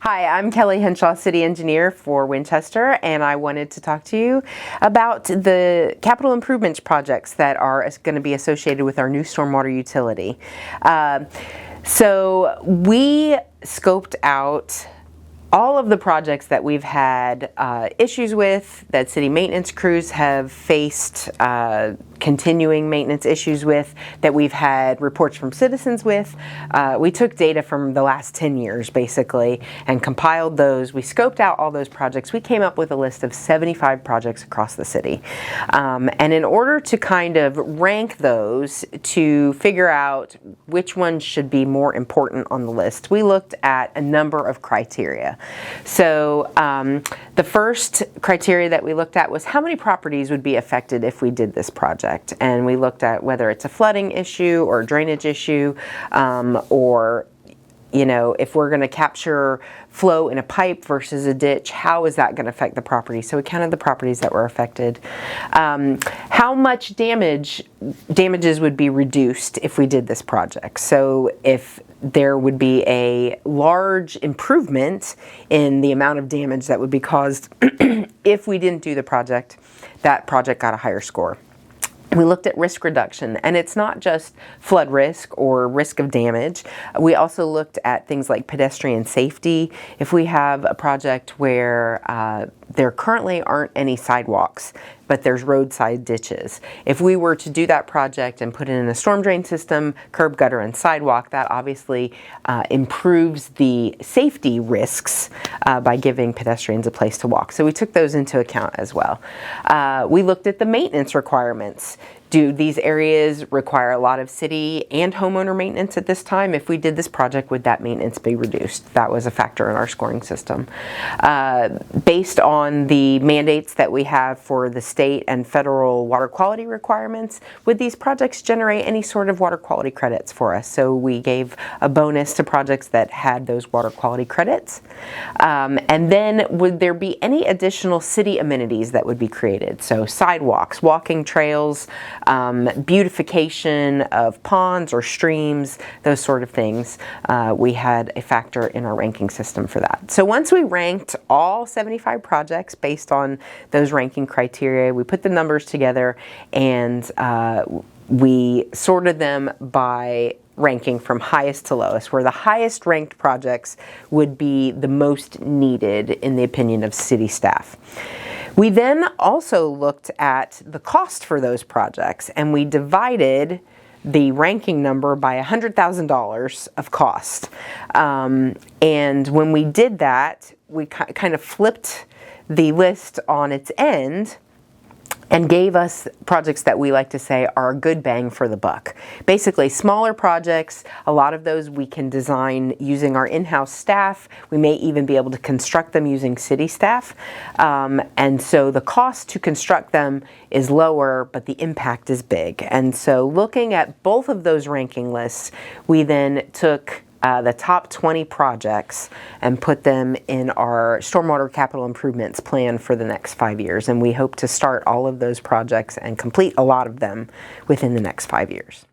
Hi, I'm Kelly Henshaw, City Engineer for Winchester, and I wanted to talk to you about the capital improvements projects that are going to be associated with our new stormwater utility. So we scoped out all of the projects that we've had issues with, that city maintenance crews have faced continuing maintenance issues with, that we've had reports from citizens with. We took data from the last 10 years basically and compiled those. We scoped out all those projects. We came up with a list of 75 projects across the city. And in order to kind of rank those to figure out which ones should be more important on the list, we looked at a number of criteria. So the first criteria that we looked at was how many properties would be affected if we did this project. And we looked at whether it's a flooding issue or a drainage issue, or if we're going to capture flow in a pipe versus a ditch, how is that going to affect the property? So we counted the properties that were affected. How much damages would be reduced if we did this project? So if there would be a large improvement in the amount of damage that would be caused if we didn't do the project, that project got a higher score. We looked at risk reduction, and it's not just flood risk or risk of damage. We also looked at things like pedestrian safety. If we have a project where there currently aren't any sidewalks, but there's roadside ditches. If we were to do that project and put in a storm drain system, curb, gutter, and sidewalk, that obviously improves the safety risks by giving pedestrians a place to walk. So we took those into account as well. We looked at the maintenance requirements. Do these areas require a lot of city and homeowner maintenance at this time? If we did this project, would that maintenance be reduced? That was a factor in our scoring system. Based on the mandates that we have for the state and federal water quality requirements, would these projects generate any sort of water quality credits for us? So we gave a bonus to projects that had those water quality credits. And then would there be any additional city amenities that would be created? So sidewalks, walking trails, beautification of ponds or streams, those sort of things. We had a factor in our ranking system for that. So once we ranked all 75 projects based on those ranking criteria, we put the numbers together and we sorted them by ranking from highest to lowest, where the highest ranked projects would be the most needed in the opinion of city staff. We then also looked at the cost for those projects, and we divided the ranking number by $100,000 of cost. And when we did that, we kind of flipped the list on its end and gave us projects that we like to say are a good bang for the buck. Basically, smaller projects, a lot of those we can design using our in-house staff. We may even be able to construct them using city staff. And so the cost to construct them is lower, but the impact is big. And so looking at both of those ranking lists, we then took the top 20 projects and put them in our stormwater capital improvements plan for the next 5 years. And we hope to start all of those projects and complete a lot of them within the next 5 years.